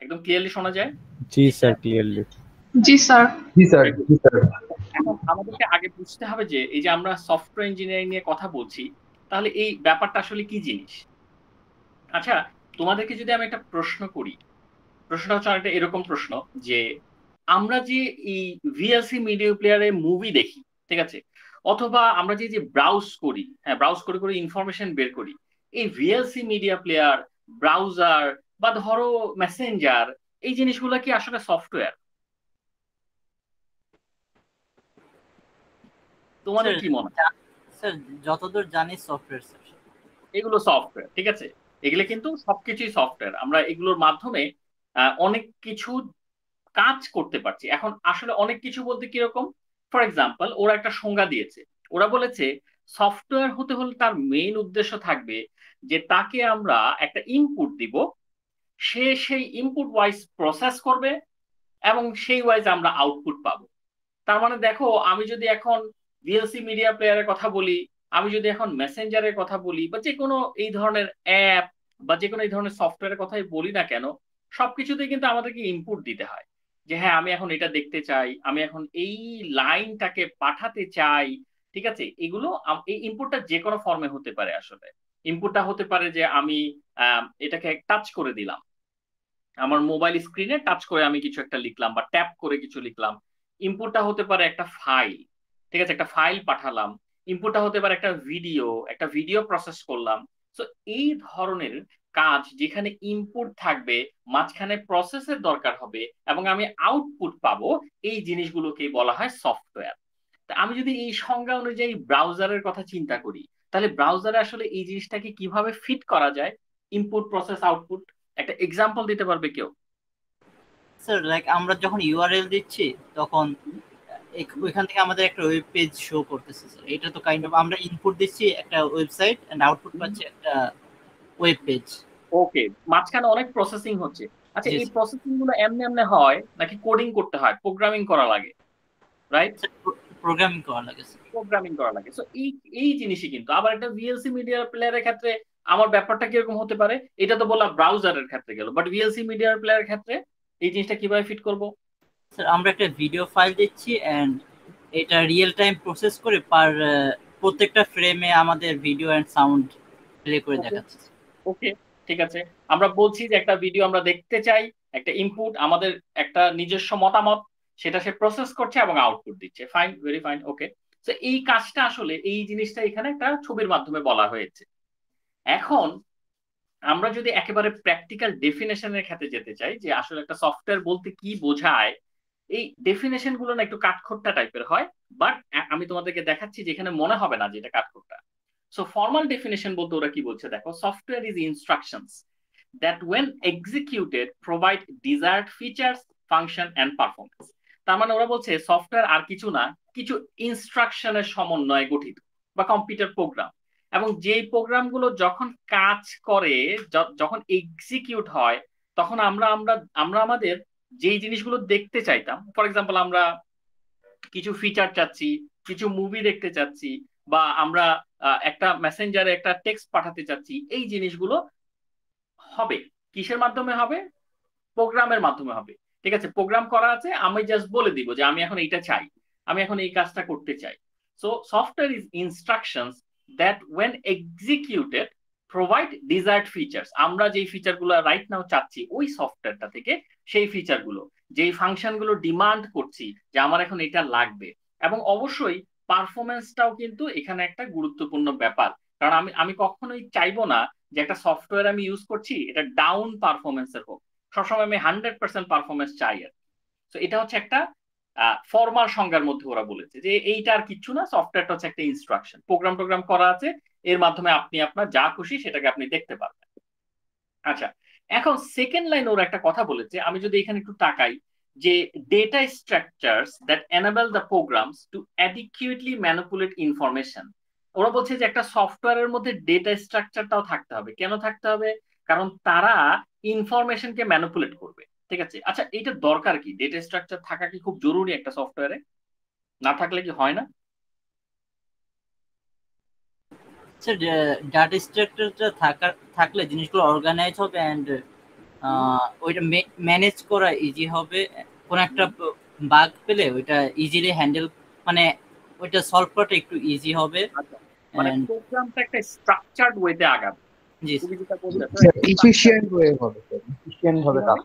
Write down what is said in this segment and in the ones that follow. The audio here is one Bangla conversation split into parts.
একদম ক্লিয়ারলি শোনা যায়? জি স্যার, ক্লিয়ারলি। জি স্যার। জি স্যার, জি স্যার। এখন আমাদেরকে আগে বুঝতে হবে যে এই যে আমরা সফটওয়্যার ইঞ্জিনিয়ারিং নিয়ে কথা বলছি, তাহলে এই ব্যাপারটা আসলে কি জিনিস? আচ্ছা, তোমাদেরকে যদি আমি একটা প্রশ্ন করি, প্রশ্নটা হচ্ছে একটা এরকম প্রশ্ন যে আমরা যে এই ভিএলসি মিডিয়া প্লেয়ারে মুভি দেখি, ঠিক আছে, অথবা আমরা যে যে ব্রাউজ করি, হ্যাঁ ব্রাউজ করে করে ইনফরমেশন বের করি, এই ভিএলসি মিডিয়া প্লেয়ার, ব্রাউজার বা ধরো মেসেঞ্জার, এই জিনিসগুলো কি আসলে সফটওয়্যার? তোমাদের কি মনে হয়? স্যার যতদূর জানি সফটওয়্যার স্যার। এগুলো সফটওয়্যার, ঠিক আছে, এগুলো কিন্তু সবকিছুই সফটওয়্যার। আমরা এগুলোর মাধ্যমে অনেক কিছু কাজ করতে পারছি। এখন আসলে অনেক কিছু বলতে কিরকম, ফর এক্সাম্পল ওরা একটা সংজ্ঞা দিয়েছে, ওরা বলেছে সফটওয়্যার হতে হলে তার মেইন উদ্দেশ্য থাকবে যে তাকে আমরা একটা ইনপুট দিব, সে সেই ইনপুট ওয়াইজ প্রসেস করবে এবং সেই ওয়াইজ আমরা আউটপুট পাবো। তার মানে দেখো, আমি যদি এখন ভিএলসি মিডিয়া প্লেয়ারের কথা বলি, আমি যদি এখন মেসেঞ্জারের কথা বলি, বা যে কোনো এই ধরনের অ্যাপ বা যে কোনো এই ধরনের সফটওয়্যারের কথাই বলি না কেন, সবকিছুতেই কিন্তু আমাদেরকে ইনপুট দিতে হয় যে হ্যাঁ আমি এখন এটা দেখতে চাই, আমি এখন এই লাইনটাকে পাঠাতে চাই, ঠিক আছে। এগুলো এই ইনপুটটা যে কোনো ফর্মে হতে পারে। আসলে ইনপুটটা হতে পারে যে আমি এটাকে টাচ করে দিলাম, আমার মোবাইল স্ক্রিনে টাচ করে আমি কিছু একটা লিখলাম বা ট্যাপ করে কিছু লিখলাম। ইনপুটটা হতে পারে একটা ফাইল, ঠিক আছে, একটা ফাইল পাঠালাম। ইনপুটটা হতে পারে একটা ভিডিও প্রসেস করলাম। তো এই ধরনের কাজ যেখানে ইনপুট থাকবে, মাঝখানে প্রসেসের দরকার হবে এবং আমি আউটপুট পাবো, এই জিনিসগুলোকেই বলা হয় সফটওয়্যার। তা আমি যদি এই সংজ্ঞা অনুযায়ী ব্রাউজারের কথা চিন্তা করি, তাহলে ব্রাউজারে আসলে এই জিনিসটাকে কিভাবে ফিট করা যায়, ইনপুট প্রসেস আউটপুট, একটা এক্সাম্পল দিতে পারবে কেউ? স্যার লাইক আমরা যখন ইউআরএল দিচ্ছি তখন ওইখান থেকে আমাদের একটা ওয়েব পেজ শো করতেছে স্যার। এটা তো কাইন্ড অফ আমরা ইনপুট দিচ্ছি একটা ওয়েবসাইট এন্ড আউটপুট পাচ্ছি একটা ওয়েব পেজ। ওকে, মাঝখানে অনেক প্রসেসিং হচ্ছে। আচ্ছা, এই প্রসেসিং গুলো এমনি এমনি হয় নাকি কোডিং করতে হয়, প্রোগ্রামিং করা লাগে? রাইট, প্রোগ্রামিং করা লাগে স্যার। প্রোগ্রামিং করা লাগে। সো এই এই জিনিসই কিন্তু আবার একটা ভিএলসি মিডিয়া প্লেয়ারের ক্ষেত্রে আমার ব্যাপারটা কিরকম হতে পারে, এটা তো বললাম ব্রাউজারের ক্ষেত্রে গেল, বাট ভিএলসি মিডিয়া প্লেয়ারের ক্ষেত্রে এই জিনিসটা কিভাবে ফিট করব? স্যার আমরা একটা ভিডিও ফাইল দিচ্ছি এন্ড এটা রিয়েল টাইম প্রসেস করে প্রত্যেকটা ফ্রেমে আমাদের ভিডিও এন্ড সাউন্ড প্লে করে দেখাচ্ছে। ওকে, ঠিক আছে, আমরা বলছি যে একটা ভিডিও আমরা দেখতে চাই, একটা ইনপুট, আমাদের একটা নিজস্ব মতামত, সেটা সে প্রসেস করছে এবং আউটপুট দিচ্ছে। ফাইন, ভেরি ফাইন, ওকে। তো এই কাজটা আসলে এই জিনিসটা এখানে একটা ছবির মাধ্যমে বলা হয়েছে। এখন আমরা যদি একেবারে প্র্যাকটিক্যাল ডেফিনেশনের ক্ষেত্রে যেতে চাই যে আসলে একটা সফটওয়্যার বলতে কি বোঝায়, এই ডেফিনেশন গুলো না একটু কাঠখোট্টা টাইপের হয়, বাট আমি তোমাদেরকে দেখাচ্ছি যেখানে মনে হবে না যে এটা কাঠখোট্টা। সো ফর্মাল ডেফিনেশন বলতে ওরা কি বলছে দেখো, software is instructions that when executed provide desired features, function and performance. তার মানে ওরা বলছে সফটওয়্যার আর কিছু না, কিছু ইনস্ট্রাকশনের সমন্বয়ে গঠিত বা কম্পিউটার প্রোগ্রাম, এবং যেই প্রোগ্রামগুলো যখন কাজ করে, যখন এক্সিকিউট হয়, তখন আমরা আমরা আমরা আমাদের যেই জিনিসগুলো দেখতে চাইতাম, ফর এক্সাম্পল আমরা কিছু ফিচার চাচ্ছি, কিছু মুভি দেখতে চাচ্ছি, বা আমরা একটা মেসেঞ্জারে একটা টেক্সট পাঠাতে চাচ্ছি, এই জিনিসগুলো হবে কিসের মাধ্যমে হবে? প্রোগ্রামের মাধ্যমে হবে। ঠিক আছে, প্রোগ্রাম করা আছে, আমি জাস্ট বলে দিব যে আমি এখন এইটা চাই, আমি এখন এই কাজটা করতে চাই। So software is instructions that when executed provide desired features. আমরা যেই ফিচারগুলো রাইট নাও চাচ্ছি ওই সফটওয়্যারটা থেকে সেই ফিচারগুলো, যেই ফাংশনগুলো ডিমান্ড করছি যে আমার এখন এটা লাগবে, এবং অবশ্যই পারফরমেন্সটাও কিন্তু এখানে একটা গুরুত্বপূর্ণ ব্যাপার। কারণ আমি আমি কখনোই চাইবো না যে একটা সফটওয়্যার আমি ইউজ করছি এটা ডাউন পারফরমেন্সের হোক, সবসময় আমি 100% পারফরমেন্স চাই। আর তো এটা হচ্ছে একটা ফর্মাল সংজ্ঞার মধ্যে ওরা বলেছে যে এইটা আর কিছু না, সফটওয়্যারটা হচ্ছে একটা ইনস্ট্রাকশন, প্রোগ্রাম করা আছে, এর মাধ্যমে আপনি আপনার যা খুশি সেটাকে আপনি দেখতে পারবেন। আচ্ছা, এখন সেকেন্ড লাইন ওরা একটা কথা বলেছে, আমি যদি এখানে একটু তাকাই, যে data structures that enable the programs to adequately manipulate information. ওরা বলছে যে একটা সফটওয়্যারের মধ্যে ডেটা স্ট্রাকচারটাও থাকতে হবে। কেন থাকতে হবে? কারণ তারা ইনফরমেশনকে ম্যানিপুলেট করবে। ঠিক আছে, আচ্ছা এইটা দরকার কি? ডেটা স্ট্রাকচার থাকা কি খুব জরুরি একটা সফটওয়্যারে? না থাকলে কি হয় না? স্যার ডাটা স্ট্রাকচারটা থাকলে জিনিসগুলো অর্গানাইজ হবে এন্ড ওইটা ম্যানেজ করা ইজি হবে। কোন একটা বাগ পেলে ওইটা ইজিলি হ্যান্ডেল, মানে ওইটা সলভ করাটা একটু ইজি হবে। আচ্ছা, মানে প্রোগ্রামটা একটা স্ট্রাকচারড ওয়েতে আগাবে। জি তুমি যেটা বলতে ইফিশিয়েন্ট ওয়ে হবে, ইফিশিয়েন্ট ভাবে কাজ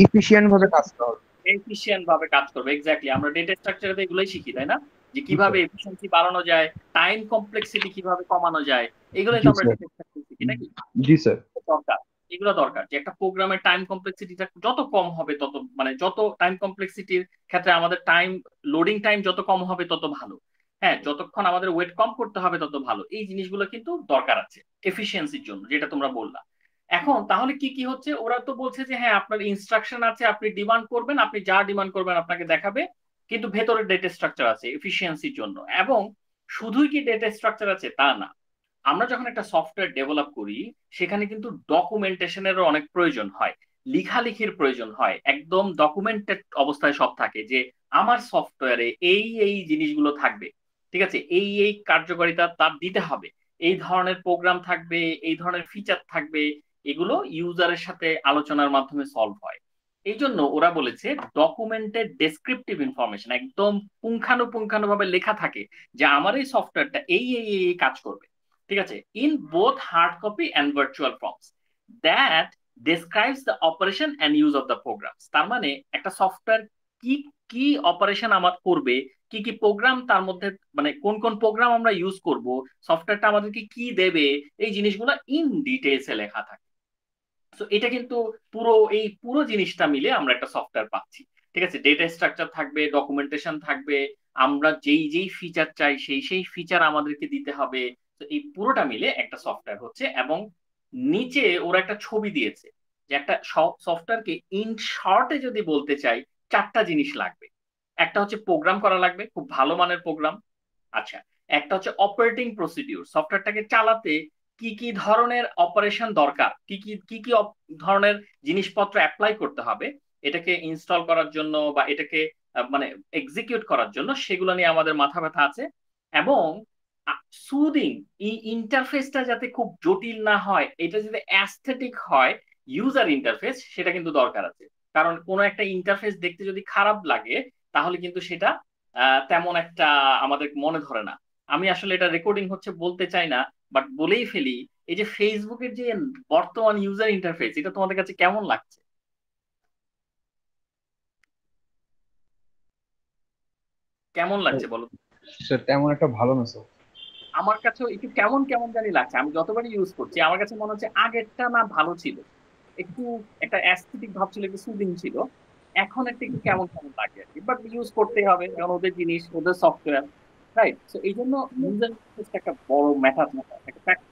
ইফিশিয়েন্ট ভাবে কাজটা হবে, এফিশিয়েন্ট ভাবে কাজ করবে। এক্স্যাক্টলি, আমরা ডেটা স্ট্রাকচারে এগুলোই শিখি, তাই না? যে কিভাবে এফিশিয়েন্সি বাড়ানো যায়, টাইম কমপ্লেক্সিটি কিভাবে কমানো যায়, এগুলোই তো আমরা ডেটা স্ট্রাকচারে শিখি নাকি? জি স্যার। দরকার, এগুলো দরকার যে একটা প্রোগ্রামের টাইম কমপ্লেক্সিটিটা যত কম হবে তত, মানে যত টাইম কমপ্লেক্সিটির ক্ষেত্রে আমাদের টাইম, লোডিং টাইম যত কম হবে তত ভালো। হ্যাঁ, যতক্ষণ আমাদের ওয়েট কম করতে হবে তত ভালো। এই জিনিসগুলো কিন্তু দরকার আছে এফিসিয়েন্সির জন্য, যেটা তোমরা বললা। এখন তাহলে কি কি হচ্ছে? ওরা তো বলছে যে হ্যাঁ, আপনার ইনস্ট্রাকশন আছে, আপনি ডিমান্ড করবেন, আপনি যা ডিমান্ড করবেন আপনাকে দেখাবে, কিন্তু ভেতরে ডেটা স্ট্রাকচার আছে এফিসিয়েন্সির জন্য। এবং শুধুই কি ডেটা স্ট্রাকচার আছে তা না, আমরা যখন একটা সফটওয়্যার ডেভেলপ করি সেখানে কিন্তু ডকুমেন্টেশনেরও অনেক প্রয়োজন হয়, লেখালেখির প্রয়োজন হয়, একদম ডকুমেন্টেড অবস্থায় সব থাকে যে আমার সফটওয়্যারে এই এই জিনিসগুলো থাকবে, ঠিক আছে, এই এই কার্যকারিতা তার দিতে হবে, এই ধরনের প্রোগ্রাম থাকবে, এই ধরনের ফিচার থাকবে, এগুলো ইউজারের সাথে আলোচনার মাধ্যমে সলভ হয়। এই জন্য ওরা বলেছে ডকুমেন্টেড ডেসক্রিপটিভ ইনফরমেশন, একদম পুঙ্খানুপুঙ্খানুভাবে লেখা থাকে যে আমার এই সফটওয়্যারটা এই এই এই কাজ করবে, ঠিক আছে, in both hard copy and virtual forms, that describes the operation and use of the programs. তার মানে একটা সফটওয়্যার কি কি অপারেশন আমার করবে, কি কি প্রোগ্রাম তার মধ্যে, মানে কোন কোন প্রোগ্রাম আমরা ইউজ করব, সফটওয়্যারটা আমাদেরকে কি দেবে, এই জিনিসগুলো ইন ডিটেলসে লেখা থাকে। তো এটা কিন্তু এই পুরো জিনিসটা মিলে আমরা একটা সফটওয়্যার পাচ্ছি, ঠিক আছে, ডেটা স্ট্রাকচার থাকবে, ডকুমেন্টেশন থাকবে, আমরা যেই যেই ফিচার চাই সেই সেই ফিচার আমাদেরকে দিতে হবে। তো এই পুরোটা মিলে একটা সফটওয়্যার হচ্ছে। এবং নিচে ওরা একটা ছবি দিয়েছে যে একটা সফটওয়্যারকে ইন শর্টে যদি বলতে চাই, চারটা জিনিস লাগবে। একটা হচ্ছে প্রোগ্রাম করা লাগবে, খুব ভালো মানের প্রোগ্রাম। আচ্ছা, একটা হচ্ছে অপারেটিং প্রসিডিউর, সফটওয়্যারটাকে চালাতে কি কি ধরনের অপারেশন দরকার, কি কি কি কি ধরনের জিনিসপত্র অ্যাপ্লাই করতে হবে এটাকে ইনস্টল করার জন্য বা এটাকে মানে এক্সিকিউট করার জন্য, সেগুলো নিয়ে আমাদের মাথা ব্যথা আছে। এবং সুদিং, এই ইন্টারফেসটা যাতে খুব জটিল না হয়, এটা যাতে অ্যাস্থেটিক হয় ইউজার ইন্টারফেস, সেটা কিন্তু দরকার আছে। কারণ কোনো একটা ইন্টারফেস দেখতে যদি খারাপ লাগে তাহলে কিন্তু সেটা তেমন একটা আমাদের মনে ধরে না। আমি আসলে এটা রেকর্ডিং হচ্ছে বলতে চাই না, বাট বলেই ফেলি, এই যে ফেসবুকের যে বর্তমান ইউজার ইন্টারফেস, এটা তোমাদের কাছে কেমন লাগছে? কেমন লাগছে বলো? স্যার তেমন একটা ভালো না স্যার। আমার কাছেও একটু কেমন কেমন জানি লাগছে, আমি যতবারই ইউজ করছি আমার কাছে মনে হচ্ছে আগেরটা না ভালো ছিল, একটু একটা অ্যাস্থেটিক ভাব ছিল, একটু সুদিং ছিল। এখন একটা একটু কেমন কেমন লাগে আর কি, বাট ইউজ করতেই হবে কারণ ওদের জিনিস, ওদের সফটওয়্যার, রাইট? তো এই জন্য ইউজার ইন্টারফেসটা একটা বড় ম্যাটার, একটা fact।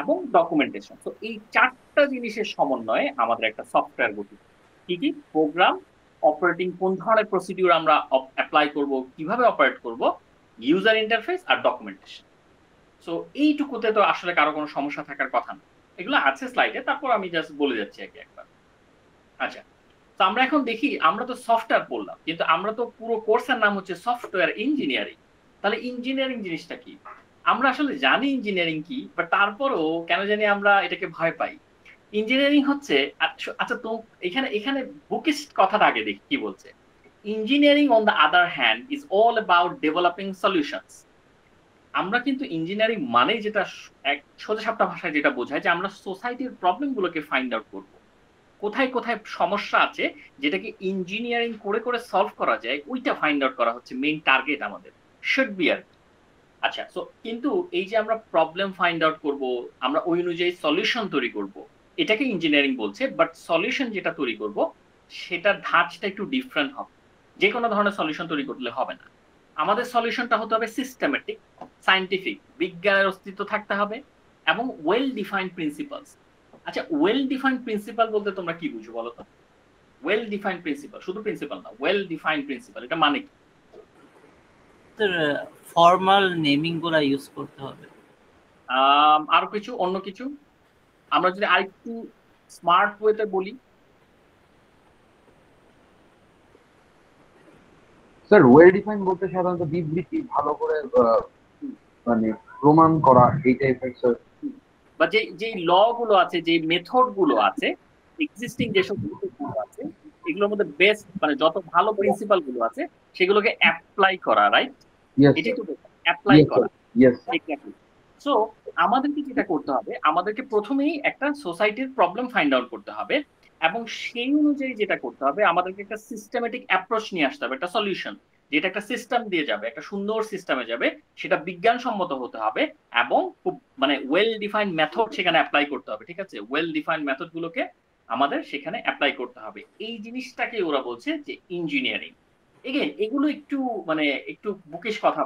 এবং ডকুমেন্টেশন, তো এই চারটা জিনিসের সমন্বয়ে আমাদের একটা সফটওয়্যার গঠিত। কি কি? প্রোগ্রাম, অপারেটিং, কোন ধরনের প্রসিডিউর আমরা অ্যাপ্লাই করব, কিভাবে অপারেট করব, ইউজার ইন্টারফেস আর ডকুমেন্টেশন। সো এইটুকুতে তো আসলে কারো কোনো সমস্যা থাকার কথা না। এগুলো আছে স্লাইডে, তারপর আমি জাস্ট বলে যাচ্ছি একে একবার। আচ্ছা, তো আমরা এখন দেখি, আমরা তো সফটওয়্যার বললাম, কিন্তু আমরা তো পুরো কোর্সের নাম হচ্ছে সফটওয়্যার ইঞ্জিনিয়ারিং। তাহলে ইঞ্জিনিয়ারিং জিনিসটা কি? আমরা আসলে জানি ইঞ্জিনিয়ারিং কি, বাট তারপরও কেন জানি আমরা এটাকে ভয় পাই। ইঞ্জিনিয়ারিং হচ্ছে, আচ্ছা তো এখানে এখানে বুকিস্ট কথাটা আগে দেখি কি বলছে। Engineering on the other hand is all about developing solutions. আমরা কিন্তু ইঞ্জিনিয়ারিং মানে যেটা এক সোজা সাপটা ভাষায় যেটা বোঝায় যে আমরা সোসাইটির প্রবলেম গুলোকে ফাইন্ড আউট করব, কোথায় কোথায় সমস্যা আছে যেটাকে ইঞ্জিনিয়ারিং করে করে সলভ করা যায়, ওইটা ফাইন্ড আউট করা হচ্ছে মেইন টার্গেট আমাদের, শুড বি আর। আচ্ছা, সো কিন্তু এই যে আমরা প্রবলেম ফাইন্ড আউট করব, আমরা ওই অনুযায়ী সলিউশন তৈরি করব, এটাকে ইঞ্জিনিয়ারিং বলছে। বাট সলিউশন যেটা তৈরি করব সেটার ধাঁচটা একটু ডিফারেন্ট হবে। যে কোনো ধরনের সলিউশন তৈরি করলে হবে না, আমাদের সলিউশনটা হতে হবে সিস্টেমেটিক, সায়েন্টিফিক, বিজ্ঞানের অস্তিত্ব থাকতে হবে, এবং ওয়েল ডিফাইন্ড প্রিন্সিপালস। আচ্ছা, ওয়েল ডিফাইন্ড প্রিন্সিপাল বলতে তোমরা কি বুঝো বলো তো? ওয়েল ডিফাইন্ড প্রিন্সিপাল, শুধু প্রিন্সিপাল না, ওয়েল ডিফাইন্ড প্রিন্সিপাল, এটা মানে কি? ফর্মাল নেমিং গুলা ইউজ করতে হবে। আরো কিছু, অন্য কিছু আমরা যদি আরেকটু স্মার্ট ওয়েতে বলি। স্যার ওয়েল ডিফাইন বলতে সাধারণত বিবৃতি ভালো করে মানে প্রমাণ করা, এই টাইপের স্যার। বা যে ল গুলো আছে, যে মেথড গুলো আছে, এক্সিস্টিং যেসব গুলো আছে, এগুলোর মধ্যে বেস্ট মানে যত ভালো প্রিন্সিপাল গুলো আছে সেগুলোকে অ্যাপ্লাই করা, রাইট? ইয়েস এটাই স্যার, তো অ্যাপ্লাই ইয়েস করা। Sir, yes. এক্স্যাক্টলি। সো আমাদেরকে যেটা করতে হবে, আমাদেরকে প্রথমেই একটা সোসাইটির প্রবলেম ফাইন্ড আউট করতে হবে, এবং সেই অনুযায়ী যেটা করতে হবে, আমাদেরকে একটা সিস্টেমেটিক অ্যাপ্রোচ নিয়ে আসতে হবে, একটা সলিউশন যেটা একটা সিস্টেম দিয়ে যাবে, একটা সুন্দর সিস্টেমে যাবে, সেটা বিজ্ঞানসম্মত হতে হবে, এবং খুব মানে ওয়েল ডিফাইন্ড মেথড সেখানে অ্যাপ্লাই করতে হবে, ঠিক আছে? ওয়েল ডিফাইন্ড মেথড গুলোকে আমাদের সেখানে অ্যাপ্লাই করতে হবে। এই জিনিসটাকে ওরা বলছে যে ইঞ্জিনিয়ারিং। এগেন এগুলো একটু মানে একটু বুকিশ কথা